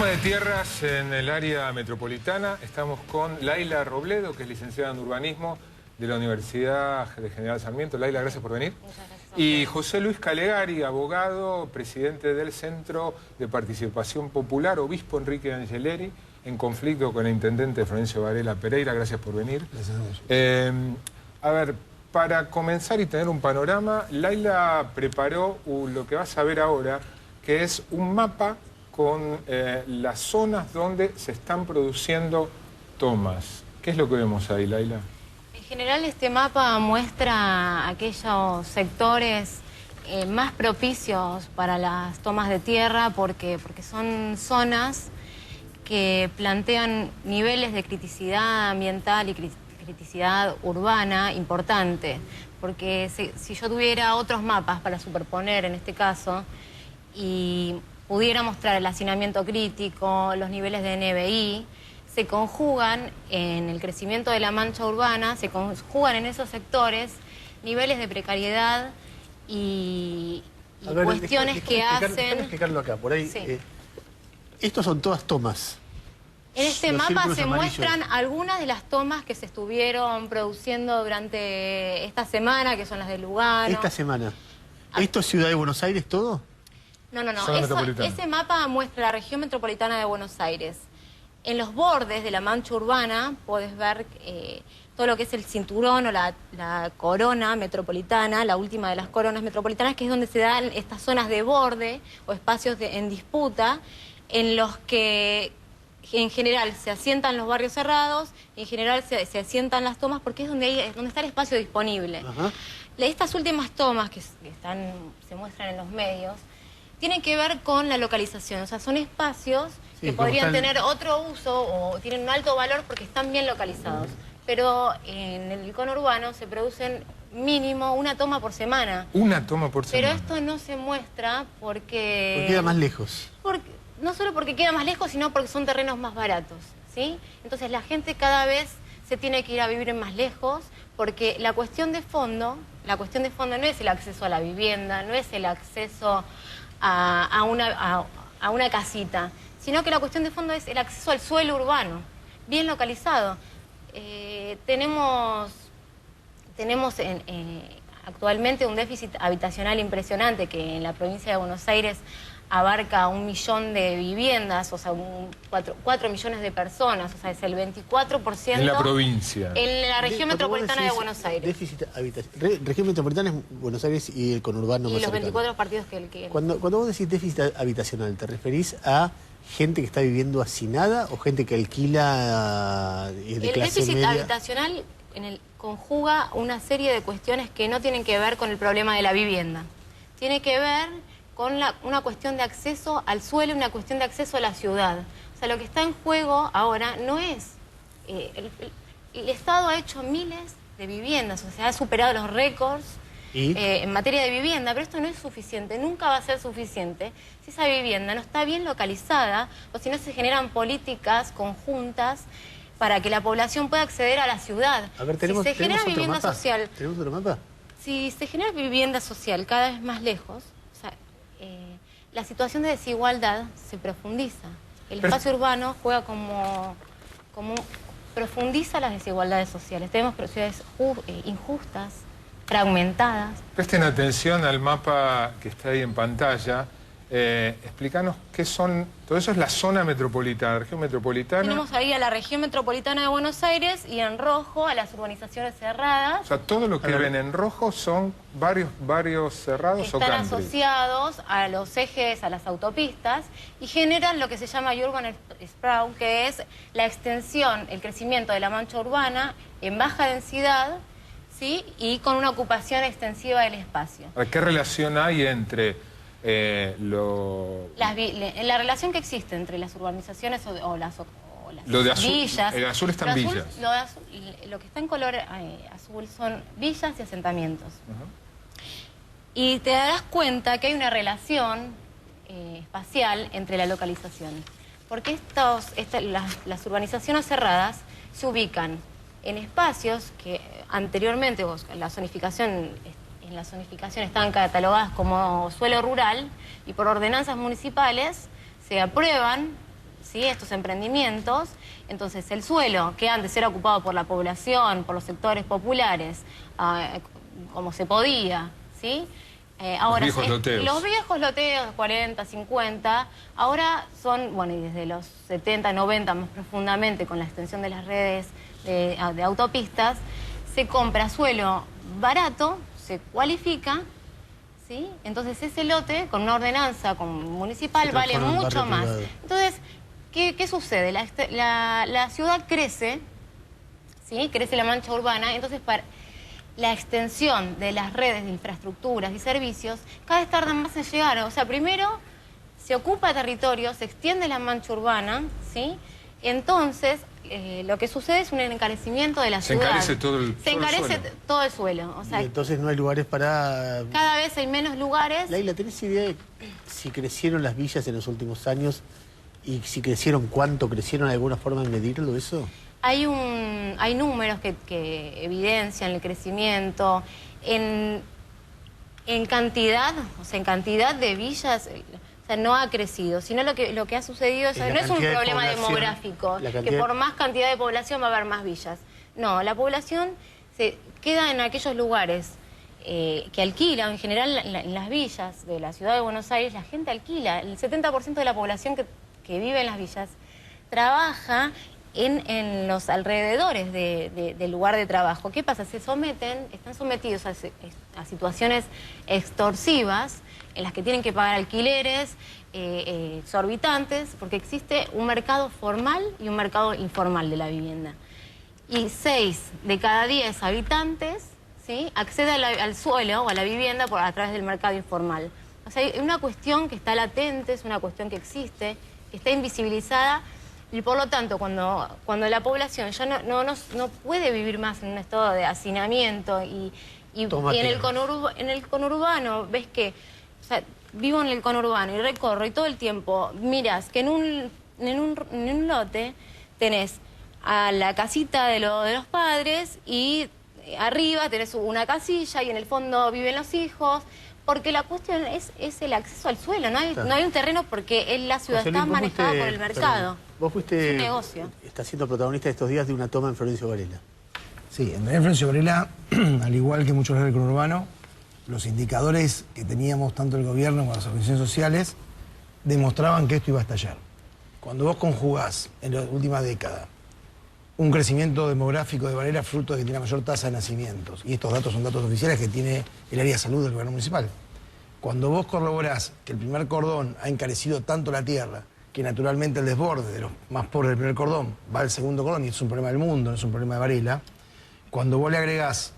Toma de tierras en el área metropolitana. Estamos con Laila Robledo, que es licenciada en urbanismo de la Universidad de General Sarmiento. Laila, gracias por venir. Muchas gracias. Y José Luis Calegari, abogado, presidente del Centro de Participación Popular, obispo Enrique Angeleri, en conflicto con el intendente Florencio Varela Pereira. Gracias por venir. Gracias a vos. A ver, para comenzar y tener un panorama, Laila preparó lo que vas a ver ahora, que es un mapa con las zonas donde se están produciendo tomas. ¿Qué es lo que vemos ahí, Laila? En general, este mapa muestra aquellos sectores más propicios para las tomas de tierra porque son zonas que plantean niveles de criticidad ambiental y criticidad urbana importante. Porque si yo tuviera otros mapas para superponer en este caso y pudiera mostrar el hacinamiento crítico, los niveles de NBI, se conjugan en el crecimiento de la mancha urbana, se conjugan en esos sectores niveles de precariedad y cuestiones que hacen... Déjame explicarlo acá, por ahí. Sí. Estos son todas tomas. En este Los mapa círculos se amarillos. muestran algunas de las tomas que se estuvieron produciendo durante esta semana, que son las de Lugano. Esta semana. ¿Esto es Ciudad de Buenos Aires todo? No. Zona metropolitana. Ese mapa muestra la región metropolitana de Buenos Aires. En los bordes de la mancha urbana podés ver todo lo que es el cinturón o la corona metropolitana, la última de las coronas metropolitanas, que es donde se dan estas zonas de borde o espacios en disputa, en los que en general se asientan los barrios cerrados, en general se asientan las tomas, porque es donde está el espacio disponible. Ajá. Estas últimas tomas que se muestran en los medios tienen que ver con la localización, o sea, son espacios que podrían tener otro uso o tienen un alto valor porque están bien localizados. Pero en el conurbano se producen mínimo una toma por semana. Una toma por semana. Pero esto no se muestra porque... Porque queda más lejos. No solo porque queda más lejos, sino porque son terrenos más baratos, ¿sí? Entonces la gente cada vez se tiene que ir a vivir más lejos porque la cuestión de fondo no es el acceso a la vivienda, no es el acceso a una casita, sino que la cuestión de fondo es el acceso al suelo urbano, bien localizado. Tenemos actualmente un déficit habitacional impresionante que en la provincia de Buenos Aires abarca 1 millón de viviendas, o sea, 4 millones de personas, o sea, es el 24%. En la provincia. En la región metropolitana de Buenos Aires. Déficit habitacional. Región metropolitana es Buenos Aires y el conurbano Y más los cercano. 24 partidos que... Cuando vos decís déficit habitacional, ¿te referís a gente que está viviendo hacinada o gente que alquila de El clase déficit media? habitacional conjuga una serie de cuestiones que no tienen que ver con el problema de la vivienda. Tiene que ver con una cuestión de acceso al suelo, una cuestión de acceso a la ciudad. O sea, lo que está en juego ahora no es... el Estado ha hecho miles de viviendas, o sea, ha superado los récords en materia de vivienda, pero esto no es suficiente, nunca va a ser suficiente si esa vivienda no está bien localizada o si no se generan políticas conjuntas para que la población pueda acceder a la ciudad. A ver, Si se genera vivienda social... ¿Tenemos otro mapa? Si se genera vivienda social cada vez más lejos, o sea, la situación de desigualdad se profundiza. El espacio urbano juega como profundiza las desigualdades sociales. Tenemos ciudades injustas, fragmentadas. Presten atención al mapa que está ahí en pantalla. Explícanos qué son... Todo eso es la zona metropolitana, la región metropolitana. Tenemos ahí a la región metropolitana de Buenos Aires y en rojo a las urbanizaciones cerradas. O sea, todo lo que ven en rojo son barrios cerrados o Están country. asociados a los ejes, a las autopistas, y generan lo que se llama urban sprawl, que es la extensión, el crecimiento de la mancha urbana en baja densidad, ¿sí? Y con una ocupación extensiva del espacio. ¿Qué relación hay entre La relación que existe entre las urbanizaciones o las lo de azul, villas. el azul están villas. Lo que está en color azul son villas y asentamientos. Y te darás cuenta que hay una relación espacial entre la localización. Porque las urbanizaciones cerradas se ubican en espacios que anteriormente en la zonificación estaban catalogadas como suelo rural y por ordenanzas municipales se aprueban ¿sí? Estos emprendimientos. Entonces el suelo, que antes era ocupado por la población, por los sectores populares, como se podía, ¿sí? Ahora, los viejos loteos. Los viejos loteos, 40, 50, ahora son, bueno, y desde los 70, 90 más profundamente, con la extensión de las redes de autopistas, se compra suelo barato, se cualifica, ¿sí? Entonces ese lote, con una ordenanza municipal, vale mucho más. Entonces, ¿qué sucede? La ciudad crece, ¿sí? Crece la mancha urbana, entonces la extensión de las redes de infraestructuras y servicios cada vez tardan más en llegar. O sea, primero se ocupa territorio, se extiende la mancha urbana, ¿sí? Entonces, lo que sucede es un encarecimiento de la ciudad. Se encarece todo el suelo. O sea, y entonces no hay lugares para... Cada vez hay menos lugares. Laila, ¿tenés idea de si crecieron las villas en los últimos años? Y si crecieron, ¿cuánto crecieron? ¿Hay alguna forma de medirlo eso? Hay números que evidencian el crecimiento en cantidad, o sea, en cantidad de villas. O sea, no ha crecido, sino lo que ha sucedido no es un problema demográfico, que por más cantidad de población va a haber más villas. No, la población se queda en aquellos lugares que alquilan. En general, en las villas de la ciudad de Buenos Aires, la gente alquila. El 70% de la población que vive en las villas trabaja en los alrededores del lugar de trabajo. ¿Qué pasa? Están sometidos a situaciones extorsivas en las que tienen que pagar alquileres exorbitantes, porque existe un mercado formal y un mercado informal de la vivienda. Y 6 de cada 10 habitantes, ¿sí?, acceden al suelo o a la vivienda a través del mercado informal. O sea, es una cuestión que está latente, es una cuestión que existe, que está invisibilizada. Y por lo tanto, cuando la población ya no puede vivir más en un estado de hacinamiento y en el conurbano ves que, o sea, vivo en el conurbano y recorro y todo el tiempo miras que en un lote tenés a la casita de los padres y arriba tenés una casilla y en el fondo viven los hijos. Porque la cuestión es el acceso al suelo, no hay un terreno porque la ciudad está manejada por el mercado. Vos fuiste, es un negocio. Estás siendo protagonista estos días de una toma en Florencio Varela. Sí, en Florencio Varela, al igual que muchos del conurbano, los indicadores que teníamos tanto el gobierno como las organizaciones sociales demostraban que esto iba a estallar. Cuando vos conjugás en la última década un crecimiento demográfico de Varela fruto de que tiene la mayor tasa de nacimientos, y estos datos son datos oficiales que tiene el área de salud del gobierno municipal. Cuando vos corroborás que el primer cordón ha encarecido tanto la tierra, que naturalmente el desborde de los más pobres del primer cordón va al segundo cordón, y es un problema del mundo, no es un problema de Varela, cuando vos le agregás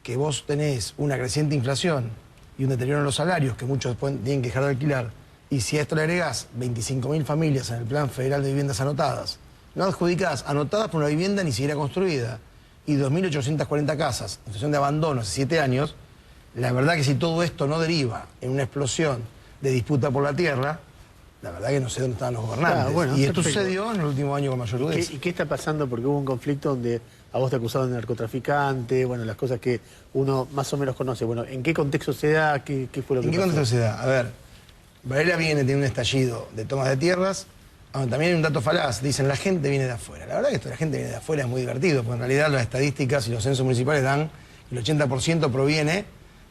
que vos tenés una creciente inflación y un deterioro en los salarios, que muchos después tienen que dejar de alquilar, y si a esto le agregás 25.000 familias en el Plan Federal de Viviendas Anotadas, no adjudicadas, anotadas por una vivienda ni siquiera construida, y 2.840 casas en situación de abandono hace 7 años, la verdad que si todo esto no deriva en una explosión de disputa por la tierra, la verdad que no sé dónde estaban los gobernantes. Bueno, y esto sucedió en el último año con mayor rudeza. ¿Y qué está pasando? Porque hubo un conflicto donde a vos te acusaban de narcotraficante, bueno, las cosas que uno más o menos conoce. Bueno, ¿en qué contexto se da? ¿Qué fue lo que pasó? ¿En qué contexto se da? A ver, Varela tiene un estallido de tomas de tierras. También hay un dato falaz, dicen la gente viene de afuera. La verdad que esto de la gente viene de afuera es muy divertido, porque en realidad las estadísticas y los censos municipales dan que el 80% proviene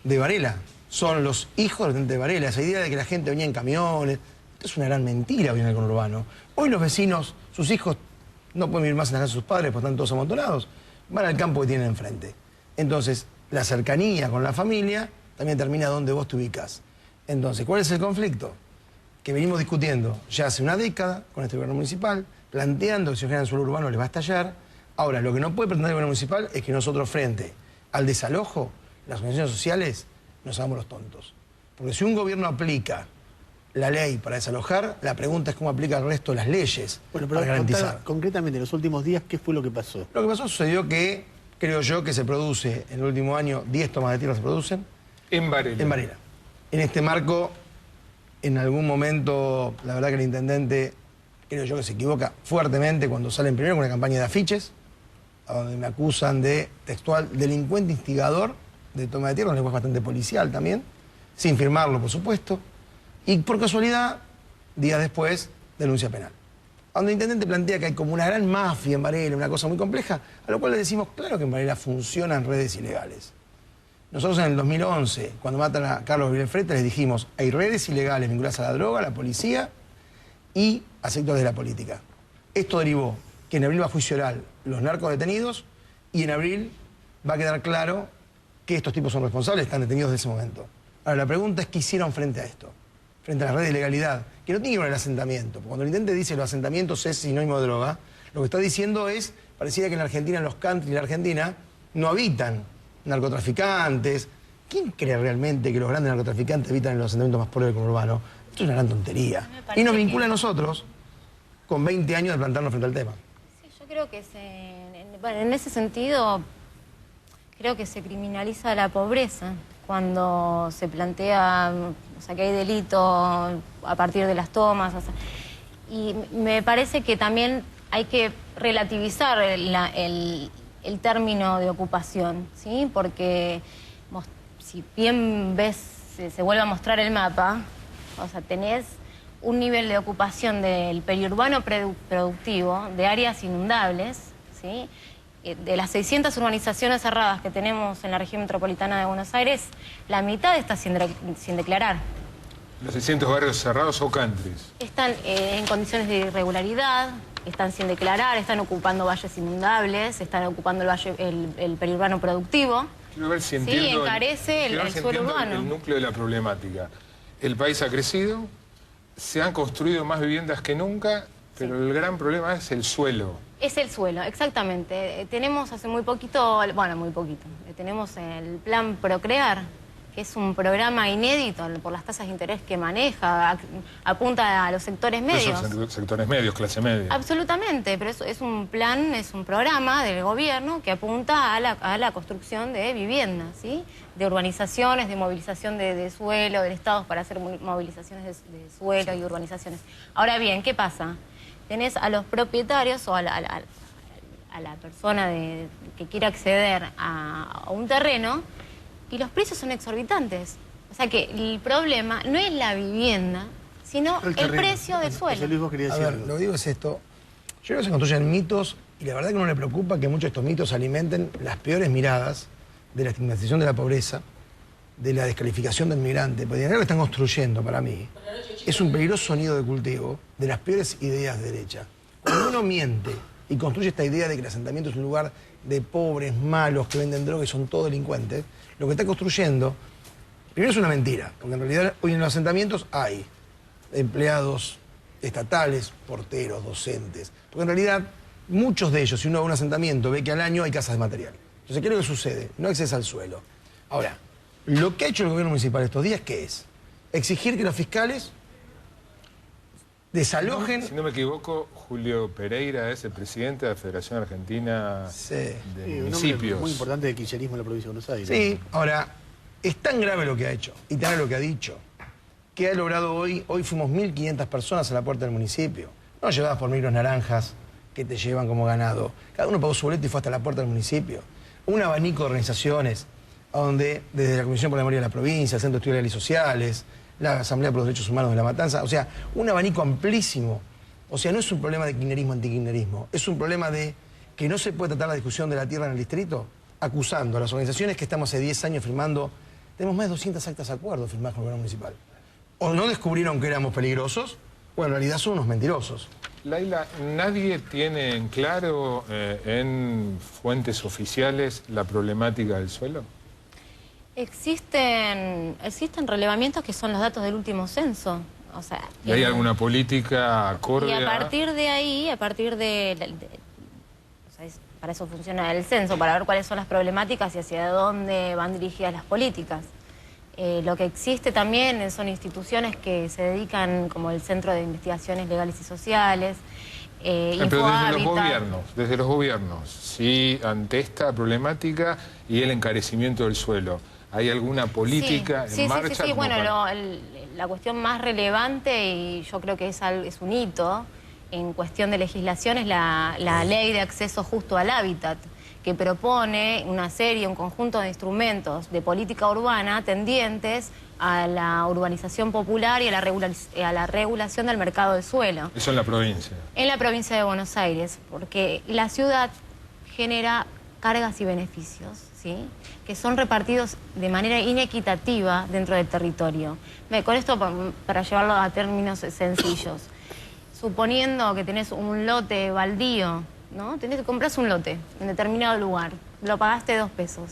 de Varela. Son los hijos de Varela. Esa idea de que la gente venía en camiones, esto es una gran mentira hoy en el conurbano. Hoy los vecinos, sus hijos no pueden vivir más en la casa de sus padres porque están todos amontonados, van al campo que tienen enfrente. Entonces, la cercanía con la familia también termina donde vos te ubicás. Entonces, ¿cuál es el conflicto? Que venimos discutiendo ya hace una década con este gobierno municipal, planteando que si generan suelo urbano les va a estallar. Ahora, lo que no puede pretender el gobierno municipal es que nosotros, frente al desalojo, las organizaciones sociales, nos hagamos los tontos. Porque si un gobierno aplica la ley para desalojar, la pregunta es cómo aplica el resto de las leyes para garantizar. Concretamente, en los últimos días, ¿qué fue lo que pasó? Lo que pasó sucedió que, creo yo, que se produce, en el último año, 10 tomas de tierra se producen. En Varela. En Varela. En este marco, en algún momento, la verdad que el intendente, creo yo que se equivoca fuertemente cuando salen primero con una campaña de afiches, a donde me acusan de, textual, delincuente instigador de toma de tierra, un lenguaje bastante policial también, sin firmarlo, por supuesto, y por casualidad, días después, denuncia penal. donde el intendente plantea que hay como una gran mafia en Varela, una cosa muy compleja, a lo cual le decimos, claro que en Varela funcionan redes ilegales. Nosotros en el 2011, cuando matan a Carlos Vilafreta, les dijimos, hay redes ilegales vinculadas a la droga, a la policía y a sectores de la política. Esto derivó que en abril va a juicio oral los narcos detenidos y en abril va a quedar claro que estos tipos son responsables, están detenidos desde ese momento. Ahora, la pregunta es qué hicieron frente a esto, frente a las redes de ilegalidad, que no tiene que ver con el asentamiento. Cuando el intendente dice los asentamientos es sinónimo de droga, lo que está diciendo es, pareciera que en la Argentina, en los country de la Argentina, no habitan narcotraficantes. ¿Quién cree realmente que los grandes narcotraficantes habitan en los asentamientos más pobres del conurbano? Esto es una gran tontería. Y nos vincula a nosotros con 20 años de plantarnos frente al tema. Sí, yo creo que bueno, en ese sentido, creo que se criminaliza la pobreza cuando se plantea, o sea, que hay delito a partir de las tomas. O sea, y me parece que también hay que relativizar el término de ocupación, ¿sí? Porque si bien se vuelve a mostrar el mapa, o sea, tenés un nivel de ocupación del periurbano productivo, de áreas inundables, ¿sí? De las 600 urbanizaciones cerradas que tenemos en la región metropolitana de Buenos Aires, la mitad está sin declarar. ¿Los 600 barrios cerrados o countries? Están en condiciones de irregularidad, están sin declarar, están ocupando valles inundables, están ocupando el periurbano productivo. Quiero ver si entiendo, sí, encarece el suelo urbano. El núcleo de la problemática. El país ha crecido, se han construido más viviendas que nunca, pero el gran problema es el suelo. Es el suelo, exactamente. Tenemos hace muy poquito, bueno, muy poquito, tenemos el plan Procrear, que es un programa inédito por las tasas de interés que maneja, apunta a los sectores medios. Son sectores medios, clase media. Absolutamente, pero es un plan, es un programa del gobierno que apunta a la construcción de viviendas, ¿sí? De urbanizaciones, de movilización de suelo, del Estado para hacer movilizaciones de suelo y urbanizaciones. Ahora bien, ¿qué pasa? Tenés a los propietarios o a la persona que quiera acceder a un terreno y los precios son exorbitantes. O sea que el problema no es la vivienda, sino el precio del suelo. A ver, lo que digo es esto. Yo creo que se construyen mitos y la verdad que no le preocupa que muchos de estos mitos alimenten las peores miradas de la estigmatización de la pobreza, de la descalificación del migrante. Porque lo que están construyendo, para mí, es un peligroso nido de cultivo de las peores ideas de derecha. Cuando uno miente y construye esta idea de que el asentamiento es un lugar de pobres, malos, que venden droga y son todos delincuentes, lo que está construyendo, primero es una mentira, porque en realidad hoy en los asentamientos hay empleados estatales, porteros, docentes, porque en realidad muchos de ellos, si uno va a un asentamiento, ve que al año hay casas de material. Entonces, ¿qué es lo que sucede? No accesa al suelo. Ahora, lo que ha hecho el gobierno municipal estos días, ¿qué es? Exigir que los fiscales desalojen... Si no me equivoco, Julio Pereira es el presidente de la Federación Argentina de Municipios. Muy importante del kirchnerismo en la provincia de Buenos Aires. Sí, ahora, es tan grave lo que ha hecho y tan grave lo que ha dicho, que ha logrado hoy fuimos 1.500 personas a la puerta del municipio, no llevadas por micros naranjas que te llevan como ganado. Cada uno pagó su boleto y fue hasta la puerta del municipio. Un abanico de organizaciones, donde desde la Comisión por la Memoria de la Provincia, el Centro de Estudios Legales y Sociales, la Asamblea por los Derechos Humanos de La Matanza, o sea, un abanico amplísimo. O sea, no es un problema de kirchnerismo, antikirchnerismo, es un problema de que no se puede tratar la discusión de la tierra en el distrito acusando a las organizaciones que estamos hace 10 años firmando, tenemos más de 200 actas de acuerdo firmadas con el gobierno municipal. O no descubrieron que éramos peligrosos, o en realidad son unos mentirosos. Laila, ¿nadie tiene en claro en fuentes oficiales la problemática del suelo? Existen relevamientos que son los datos del último censo. O sea, ¿Y hay alguna política acorde? Y a partir de ahí, o sea, para eso funciona el censo, para ver cuáles son las problemáticas y hacia dónde van dirigidas las políticas. Lo que existe también son instituciones que se dedican, como el Centro de Investigaciones Legales y Sociales, pero desde los gobiernos, sí, ante esta problemática y el encarecimiento del suelo, ¿hay alguna política en marcha? Sí, bueno, la cuestión más relevante, y yo creo que es un hito en cuestión de legislación, es la Ley de Acceso Justo al Hábitat, que propone una serie, un conjunto de instrumentos de política urbana tendientes a la urbanización popular y a la regulación del mercado del suelo. Eso en la provincia. En la provincia de Buenos Aires, porque la ciudad genera cargas y beneficios, ¿sí?, que son repartidos de manera inequitativa dentro del territorio. Con esto, para llevarlo a términos sencillos, suponiendo que tenés un lote baldío, ¿no? Compras un lote en determinado lugar, lo pagaste 2 pesos,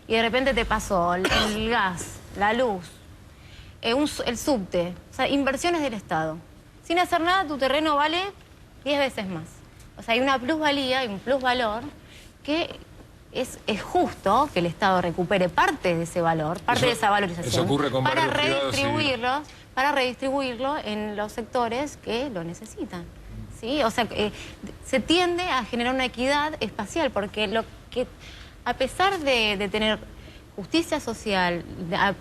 y de repente te pasó el gas, la luz, el subte, o sea, inversiones del Estado. Sin hacer nada, tu terreno vale 10 veces más. O sea, hay una plusvalía y un plusvalor que es justo que el Estado recupere parte de ese valor, parte de esa valorización, eso ocurre con para barrios privados, redistribuirlo en los sectores que lo necesitan. ¿Sí? O sea, se tiende a generar una equidad espacial, porque a pesar de tener justicia social,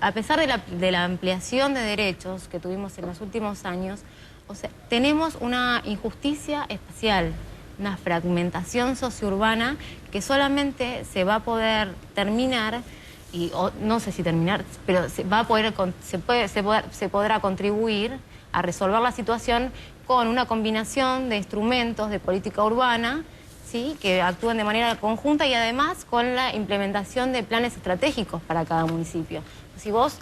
a pesar de la ampliación de derechos que tuvimos en los últimos años, o sea, tenemos una injusticia espacial, una fragmentación sociourbana que solamente se va a poder terminar, no sé si terminar, pero se podrá contribuir a resolver la situación con una combinación de instrumentos de política urbana, ¿sí?, que actúen de manera conjunta, y además con la implementación de planes estratégicos para cada municipio. Si vos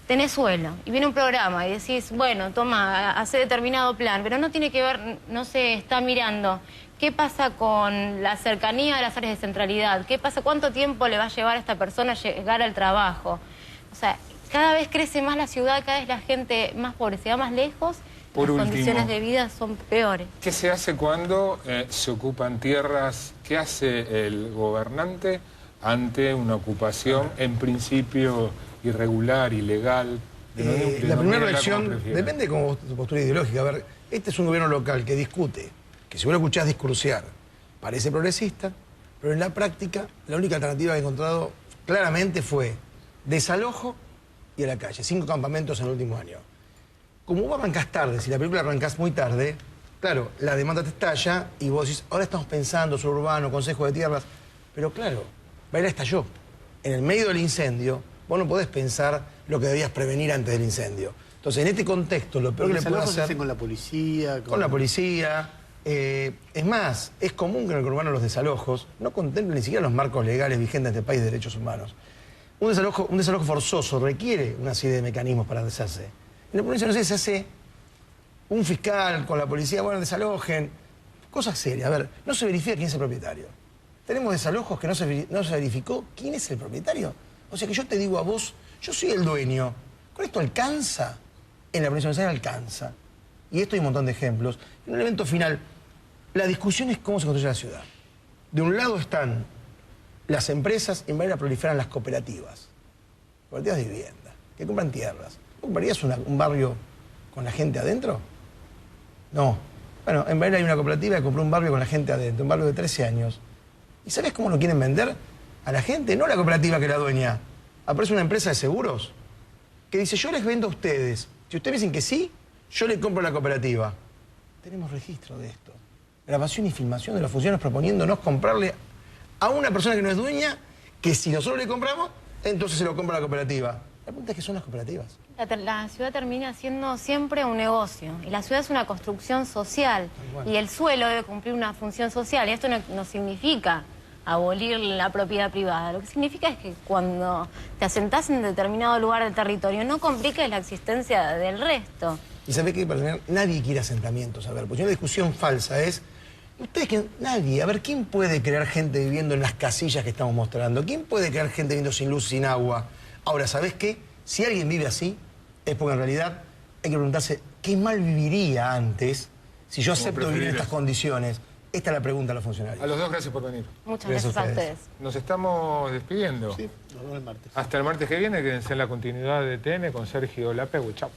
tenés suelo y viene un programa y decís, bueno, toma, hace determinado plan, pero no tiene que ver, no se está mirando qué pasa con la cercanía de las áreas de centralidad, qué pasa, cuánto tiempo le va a llevar a esta persona a llegar al trabajo. O sea, cada vez crece más la ciudad, cada vez la gente más pobre se va más lejos. Por las último, condiciones de vida son peores. ¿Qué se hace cuando se ocupan tierras? ¿Qué hace el gobernante ante una ocupación en principio irregular, ilegal? La primera reacción depende de tu postura ideológica. A ver, este es un gobierno local que discute, que si vos lo escuchás discursear, parece progresista, pero en la práctica la única alternativa que he encontrado claramente fue desalojo y a la calle. 5 campamentos en el último año. Como vos arrancás tarde, si la película arrancás muy tarde, claro, la demanda te estalla y vos decís, ahora estamos pensando sobre urbano, consejo de tierras, pero claro, Varela estalló. En el medio del incendio, vos no podés pensar lo que debías prevenir antes del incendio. Entonces, en este contexto, lo peor que le puede hacer... hacen con la policía... Con la policía. Es más, es común que en el urbano los desalojos no contemplen ni siquiera los marcos legales vigentes de este país de derechos humanos. Un desalojo forzoso requiere una serie de mecanismos para deshacerse. En la provincia, no sé, se hace un fiscal con la policía, bueno, desalojen. Cosas serias. A ver, no se verifica quién es el propietario. Tenemos desalojos que no se verificó quién es el propietario. O sea que yo te digo a vos, yo soy el dueño. ¿Con esto alcanza? En la provincia de Buenos Aires alcanza. Y esto hay un montón de ejemplos. En un elemento final, la discusión es cómo se construye la ciudad. De un lado están las empresas, en manera proliferan las cooperativas. Cooperativas de vivienda, que compran tierras. ¿Comprarías un barrio con la gente adentro? No. Bueno, en Varela hay una cooperativa que compró un barrio con la gente adentro, un barrio de 13 años. ¿Y sabés cómo lo quieren vender a la gente? No la cooperativa que es la dueña. Aparece una empresa de seguros que dice, yo les vendo a ustedes. Si ustedes dicen que sí, yo le compro a la cooperativa. Tenemos registro de esto. Grabación y filmación de los funcionarios proponiéndonos comprarle a una persona que no es dueña, que si nosotros le compramos, entonces se lo compra la cooperativa. La pregunta es qué son las cooperativas. La ciudad termina siendo siempre un negocio, y la ciudad es una construcción social, y el suelo debe cumplir una función social, y esto no significa abolir la propiedad privada, lo que significa es que cuando te asentás en determinado lugar del territorio no compliques la existencia del resto. Y sabés que nadie quiere asentamientos, a ver, porque una discusión falsa es, ustedes que nadie, a ver, ¿quién puede crear gente viviendo en las casillas que estamos mostrando? ¿Quién puede crear gente viviendo sin luz, sin agua? Ahora, ¿sabés qué? Si alguien vive así, es porque en realidad hay que preguntarse qué mal viviría antes si yo acepto vivir en estas condiciones. Esta es la pregunta a los funcionarios. A los dos, gracias por venir. Muchas gracias a ustedes. Nos estamos despidiendo. Sí, nos vemos el martes. Hasta el martes que viene, quédense en la continuidad de TN con Sergio Lapegui. Chao.